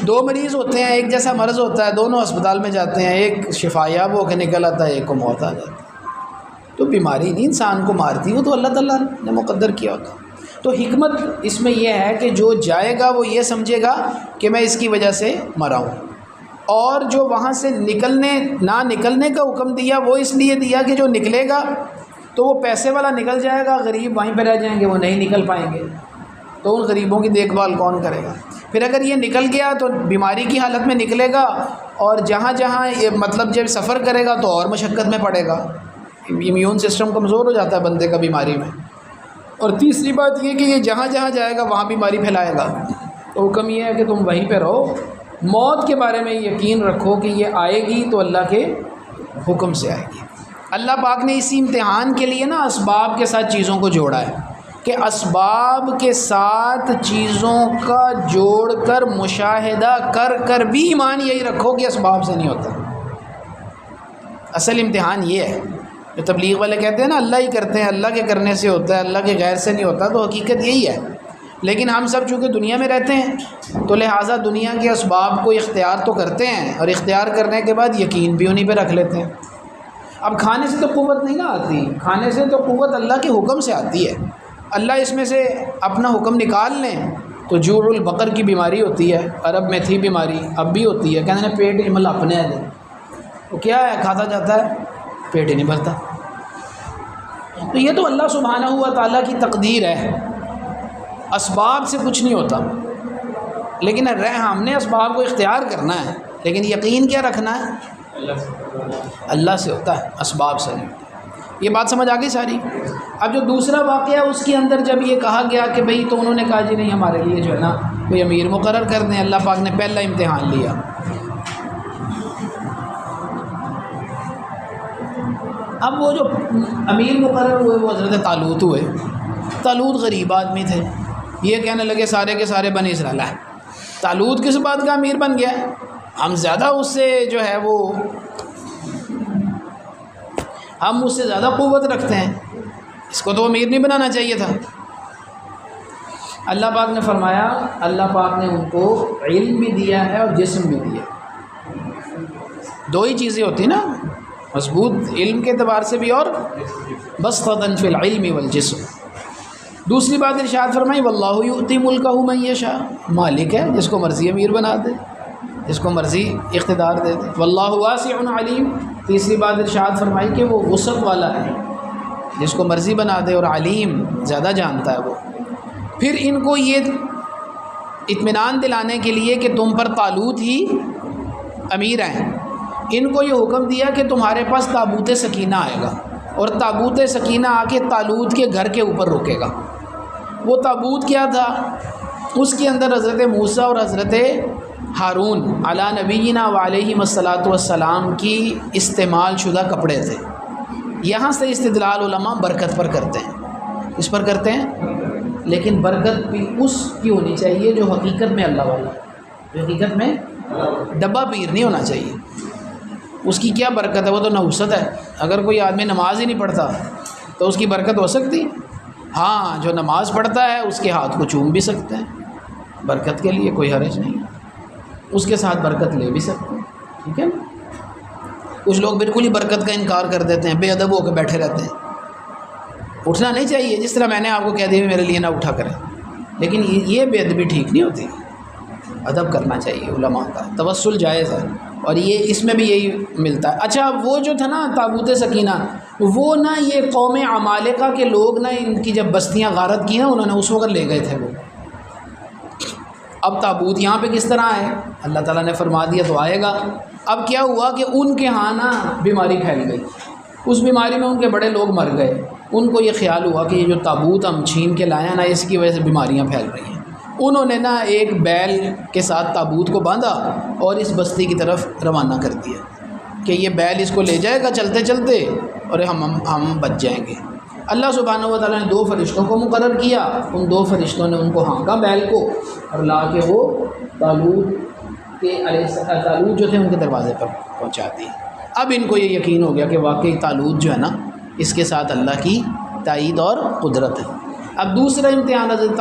Speaker 1: 2 مریض ہوتے ہیں، ایک جیسا مرض ہوتا ہے، دونوں اسپتال میں جاتے ہیں، ایک شفا یاب ہو کے نکل آتا ہے، ایک کو موت آ جاتی ہے۔ تو بیماری نہیں انسان کو مارتی، وہ تو اللہ تعالیٰ نے مقدر کیا ہوتا۔ تو حکمت اس میں یہ ہے کہ جو جائے گا وہ یہ سمجھے گا کہ میں اس کی وجہ سے مرا ہوں، اور جو وہاں سے نہ نکلنے کا حکم دیا وہ اس لیے دیا کہ جو نکلے گا تو وہ پیسے والا نکل جائے گا، غریب وہیں پہ رہ جائیں گے، وہ نہیں نکل پائیں گے، تو ان غریبوں کی دیکھ بھال کون کرے گا؟ پھر اگر یہ نکل گیا تو بیماری کی حالت میں نکلے گا، اور جہاں یہ مطلب جب سفر کرے گا تو اور مشقت میں پڑے گا، امیون سسٹم کمزور ہو جاتا ہے بندے کا بیماری میں۔ اور تیسری بات یہ کہ یہ جہاں جائے گا وہاں بیماری پھیلائے گا، تو حکم یہ ہے کہ تم وہیں پہ رہو، موت کے بارے میں یقین رکھو کہ یہ آئے گی تو اللہ کے حکم سے آئے گی۔ اللہ پاک نے اسی امتحان کے لیے نا اسباب کے ساتھ چیزوں کو جوڑا ہے، کہ اسباب کے ساتھ چیزوں کا جوڑ کر مشاہدہ کر بھی ایمان یہی رکھو کہ اسباب سے نہیں ہوتا۔ اصل امتحان یہ ہے جو تبلیغ والے کہتے ہیں نا اللہ ہی کرتے ہیں، اللہ کے کرنے سے ہوتا ہے، اللہ کے غیر سے نہیں ہوتا، تو حقیقت یہی ہے۔ لیکن ہم سب چونکہ دنیا میں رہتے ہیں تو لہٰذا دنیا کے اسباب کو اختیار تو کرتے ہیں، اور اختیار کرنے کے بعد یقین بھی انہیں پہ رکھ لیتے ہیں۔ اب کھانے سے تو قوت نہیں نہ آتی، کھانے سے تو قوت اللہ کے حکم سے آتی ہے۔ اللہ اس میں سے اپنا حکم نکال لیں تو جوع البقر کی بیماری ہوتی ہے، عرب میں تھی بیماری، اب بھی ہوتی ہے، کہتے ہیں پیٹ مل اپنے ہے، وہ کیا ہے کھاتا جاتا ہے، پیٹ ہی نہیں بھرتا۔ تو یہ تو اللہ سبحانہ ہوا تعالیٰ کی تقدیر ہے، اسباب سے کچھ نہیں ہوتا، لیکن ہم نے اسباب کو اختیار کرنا ہے، لیکن یقین کیا رکھنا ہے، اللہ سے ہوتا ہے، اسباب سے نہیں۔ یہ بات سمجھ آ گئی ساری۔ اب جو دوسرا واقعہ اس کے اندر جب یہ کہا گیا کہ بھئی تو انہوں نے کہا جی نہیں ہمارے لیے جو ہے نا کوئی امیر مقرر کر دیں، اللہ پاک نے پہلا امتحان لیا۔ اب وہ جو امیر مقرر ہوئے وہ حضرت طالوت ہوئے۔ طالوت غریب آدمی تھے، یہ کہنے لگے سارے کے سارے بنی اسرائیل ہے طالوت کس بات کا امیر بن گیا، ہم زیادہ اس سے جو ہے وہ ہم اس سے زیادہ قوت رکھتے ہیں، اس کو تو امیر نہیں بنانا چاہیے تھا۔ اللہ پاک نے فرمایا، اللہ پاک نے ان کو علم بھی دیا ہے اور جسم بھی دیا، دو ہی چیزیں ہوتی نا، مضبوط علم کے اعتبار سے بھی اور بسطۃ فی العلم والجسم۔ دوسری بات ارشاد فرمائی واللہ یؤتی ملکہ من یشاء، مالک ہے جس کو مرضی امیر بنا دے، جس کو مرضی اقتدار دے دے، واللہ واسع علیم۔ تیسری بات ارشاد فرمائی کہ وہ وسعت والا ہے، جس کو مرضی بنا دے، اور علیم زیادہ جانتا ہے وہ۔ پھر ان کو یہ اطمینان دلانے کے لیے کہ تم پر طالوت ہی امیر ہیں، ان کو یہ حکم دیا کہ تمہارے پاس تابوت سکینہ آئے گا، اور تابوت سکینہ آ کے طالوت کے گھر کے اوپر رکے گا۔ وہ تابوت کیا تھا؟ اس کے اندر حضرت موسیٰ اور حضرت ہارون علی نبینا وعلیہم الصلاۃ والسلام کی استعمال شدہ کپڑے تھے۔ یہاں سے استدلال علماء برکت پر کرتے ہیں، اس پر کرتے ہیں، لیکن برکت بھی اس کی ہونی چاہیے جو حقیقت میں اللہ والا، جو حقیقت میں ڈبہ پیر نہیں ہونا چاہیے۔ اس کی کیا برکت ہے، وہ تو نحوست ہے۔ اگر کوئی آدمی نماز ہی نہیں پڑھتا تو اس کی برکت ہو سکتی؟ ہاں، جو نماز پڑھتا ہے اس کے ہاتھ کو چوم بھی سکتے ہیں، برکت کے لیے کوئی حرج نہیں ہے، اس کے ساتھ برکت لے بھی سکتے ہیں، ٹھیک ہے نا۔ کچھ لوگ بالکل ہی برکت کا انکار کر دیتے ہیں، بے ادب ہو کے بیٹھے رہتے ہیں۔ اٹھنا نہیں چاہیے، جس طرح میں نے آپ کو کہہ دیا میرے لیے نہ اٹھا کریں، لیکن یہ بے ادبی ٹھیک نہیں ہوتی، ادب کرنا چاہیے علماء کا، توسل جائز ہے، اور یہ اس میں بھی یہی ملتا ہے۔ اچھا، وہ جو تھا نا تابوت سکینہ، وہ نا یہ قوم عمالقہ کے لوگ نا ان کی جب بستیاں غارت کی نا انہوں نے، اس وقت لے گئے تھے وہ۔ اب تابوت یہاں پہ کس طرح آئے؟ اللہ تعالیٰ نے فرما دیا تو آئے گا۔ اب کیا ہوا کہ ان کے ہاں نا بیماری پھیل گئی، اس بیماری میں ان کے بڑے لوگ مر گئے۔ ان کو یہ خیال ہوا کہ یہ جو تابوت ہم چھین کے لائے ہیں نا اس کی وجہ سے بیماریاں پھیل رہی ہیں۔ انہوں نے نا ایک بیل کے ساتھ تابوت کو باندھا اور اس بستی کی طرف روانہ کر دیا کہ یہ بیل اس کو لے جائے گا چلتے چلتے اور ہم بچ جائیں گے۔ اللہ سبحانہ و تعالیٰ نے 2 فرشتوں کو مقرر کیا، ان 2 فرشتوں نے ان کو ہانکا بیل کو، اور لا کے وہ طالوت جو تھے ان کے دروازے پر پہنچا دی۔ اب ان کو یہ یقین ہو گیا کہ واقعی طالوت جو ہے نا اس کے ساتھ اللہ کی تائید اور قدرت ہے۔ اب دوسرا امتحان حضرت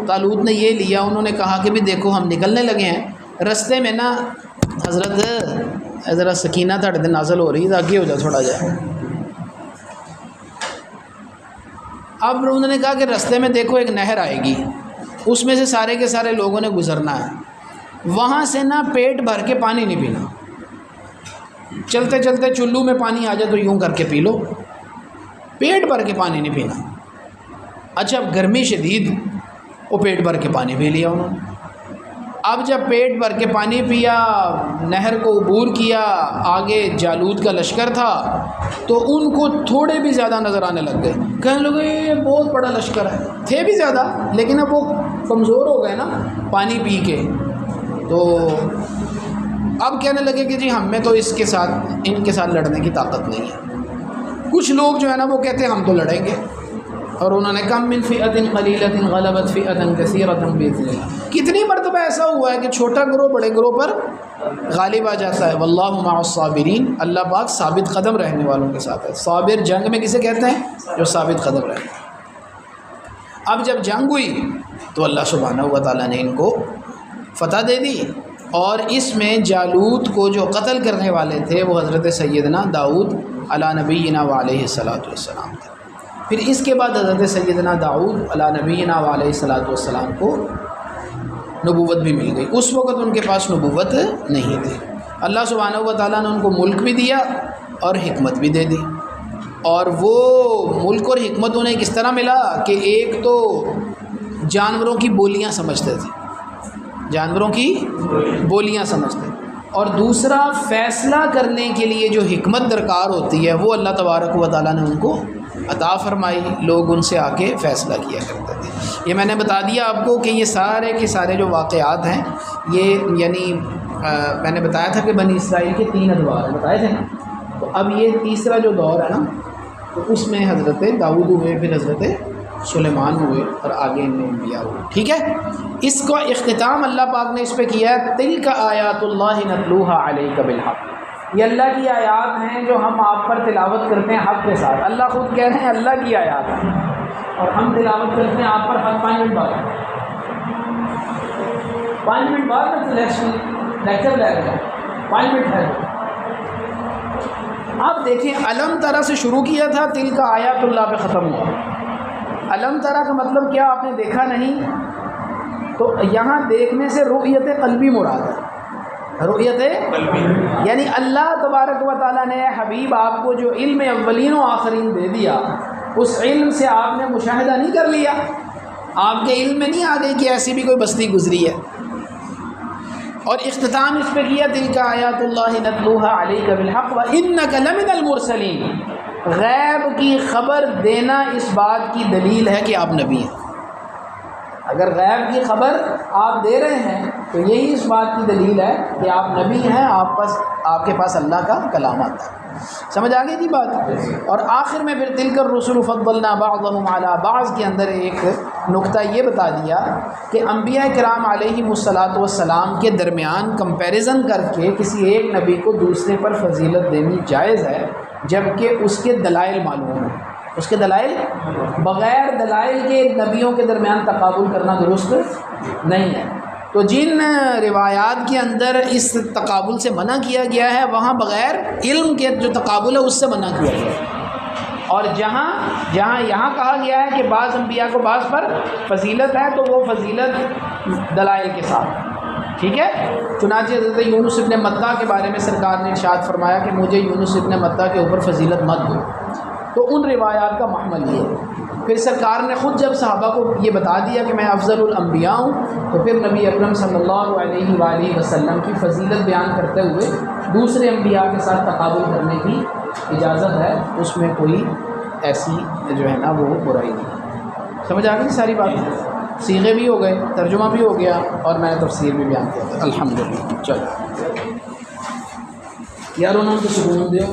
Speaker 1: طالوت نے یہ لیا، انہوں نے کہا کہ بھی دیکھو ہم نکلنے لگے ہیں، رستے میں نا حضرت ذرا سکینہ تھوڑے دن نازل ہو رہی ہے، آگے ہو جا تھوڑا جائے۔ اب انہوں نے کہا کہ رستے میں دیکھو ایک نہر آئے گی، اس میں سے سارے کے سارے لوگوں نے گزرنا ہے، وہاں سے نا پیٹ بھر کے پانی نہیں پینا، چلتے چلتے چلو میں پانی آ جائے تو یوں کر کے پی لو، پیٹ بھر کے پانی نہیں پینا۔ اچھا، اب گرمی شدید، وہ پیٹ بھر کے پانی پی لیا انہوں نے۔ اب جب پیٹ بھر کے پانی پیا، نہر کو عبور کیا، آگے جالوت کا لشکر تھا تو ان کو تھوڑے بھی زیادہ نظر آنے لگ گئے، کہنے لگے یہ بہت بڑا لشکر ہے، تھے بھی زیادہ لیکن اب وہ کمزور ہو گئے نا پانی پی کے، تو اب کہنے لگے کہ جی ہم میں تو ان کے ساتھ لڑنے کی طاقت نہیں ہے۔ کچھ لوگ جو ہے نا وہ کہتے ہیں ہم تو لڑیں گے، اور انہوں نے کم من فئۃ قلیلۃ غلبت فئۃ کثیرۃ باذن اللہ، کتنی مرتبہ ایسا ہوا ہے کہ چھوٹا گروہ بڑے گروہ پر غالب آ جاتا ہے۔ واللہ مع الصابرین، اللہ پاک ثابت قدم رہنے والوں کے ساتھ ہے۔ صابر جنگ میں کسے کہتے ہیں؟ جو ثابت قدم رہے۔ اب جب جنگ ہوئی تو اللہ سبحانہ و تعالیٰ نے ان کو فتح دے دی، اور اس میں جالوت کو جو قتل کرنے والے تھے وہ حضرت سیدنا داؤد علی نبینا وعلیہ الصلاۃ والسلام تھے۔ پھر اس کے بعد حضرت سیدنا داؤد علی نبینا وعلیہ الصلاۃ والسلام کو نبوت بھی مل گئی۔ اس وقت ان کے پاس نبوت نہیں تھی۔ اللہ سبحانہ و تعالیٰ نے ان کو ملک بھی دیا اور حکمت بھی دے دی، اور وہ ملک اور حکمت انہیں کس طرح ملا کہ ایک تو جانوروں کی بولیاں سمجھتے تھے، جانوروں کی بولیاں سمجھتے، اور دوسرا فیصلہ کرنے کے لیے جو حکمت درکار ہوتی ہے وہ اللہ تبارک و تعالیٰ نے ان کو عطا فرمائی۔ لوگ ان سے آ کے فیصلہ کیا کرتے تھے۔ یہ میں نے بتا دیا آپ کو کہ یہ سارے کے سارے جو واقعات ہیں یہ یعنی میں نے بتایا تھا کہ بنی اسرائیل کے 3 ادوار ہیں، بتائے تھے نا، تو اب یہ تیسرا جو دور ہے نا تو اس میں حضرت داؤد ہوئے، پھر حضرت سلیمان ہوئے، اور آگے ان میں انبیاء ہوئے۔ ٹھیک ہے، اس کا اختتام اللہ پاک نے اس پہ کیا ہے، تلک آیات اللہ نتلوها علیک بالحق، یہ اللہ کی آیات ہیں جو ہم آپ پر تلاوت کرتے ہیں حق کے ساتھ۔ اللہ خود کہہ رہے ہیں اللہ کی آیات ہیں، اور ہم تلاوت کرتے ہیں آپ پر حق 5 منٹ بعد، 5 منٹ بعد میں لیکچر لے گا، 5 منٹ ہے۔ آپ دیکھیں علم ترا سے شروع کیا تھا، تلک آیات اللہ پہ ختم ہوا۔ علم ترا کا مطلب کیا آپ نے دیکھا نہیں، تو یہاں دیکھنے سے رؤیت قلبی مراد ہے، رؤیت قلبی یعنی اللہ تبارک و تعالیٰ نے حبیب آپ کو جو علم اولین و آخرین دے دیا، اس علم سے آپ نے مشاہدہ نہیں کر لیا، آپ کے علم میں نہیں آ گئی کہ ایسی بھی کوئی بستی گزری ہے۔ اور اختتام اس پہ کیا، تلک آیات اللہ نتلوها علیک بالحق وانک لمن المرسلین، غیب کی خبر دینا اس بات کی دلیل ہے کہ آپ نبی ہیں۔ اگر غیب کی خبر آپ دے رہے ہیں تو یہی اس بات کی دلیل ہے کہ آپ نبی ہیں، آپ کے پاس اللہ کا کلام آتا ہے۔ سمجھ آ گئی تھی بات؟ اور آخر میں پھر تلک الرسل فضلنا بعضهم علی بعض کے اندر ایک نقطہ یہ بتا دیا کہ انبیاء کرام علیہم الصلاۃ والسلام کے درمیان کمپیریزن کر کے کسی ایک نبی کو دوسرے پر فضیلت دینی جائز ہے، جبکہ اس کے دلائل معلوم ہیں۔ اس کے دلائل، بغیر دلائل کے نبیوں کے درمیان تقابل کرنا درست نہیں ہے۔ تو جن روایات کے اندر اس تقابل سے منع کیا گیا ہے وہاں بغیر علم کے جو تقابل ہے اس سے منع کیا گیا ہے، اور جہاں یہاں کہا گیا ہے کہ بعض انبیاء کو بعض پر فضیلت ہے تو وہ فضیلت دلائل کے ساتھ۔ ٹھیک ہے، چنانچہ حضرت یونس ابن متیٰ کے بارے میں سرکار نے ارشاد فرمایا کہ مجھے یونس ابن متیٰ کے اوپر فضیلت مت دو، تو ان روایات کا محمل یہ ہے۔ پھر سرکار نے خود جب صحابہ کو یہ بتا دیا کہ میں افضل الانبیاء ہوں، تو پھر نبی اکرم صلی اللہ علیہ وآلہ وسلم کی فضیلت بیان کرتے ہوئے دوسرے انبیاء کے ساتھ تقابل کرنے کی اجازت ہے، اس میں کوئی ایسی جو ہے نا وہ برائی نہیں۔ سمجھ آ گئی ساری باتیں؟ صیغے بھی ہو گئے، ترجمہ بھی ہو گیا، اور میں نے تفسیر بھی بیان کیا، الحمدللہ۔ چلو یار انہوں نے سکون دیا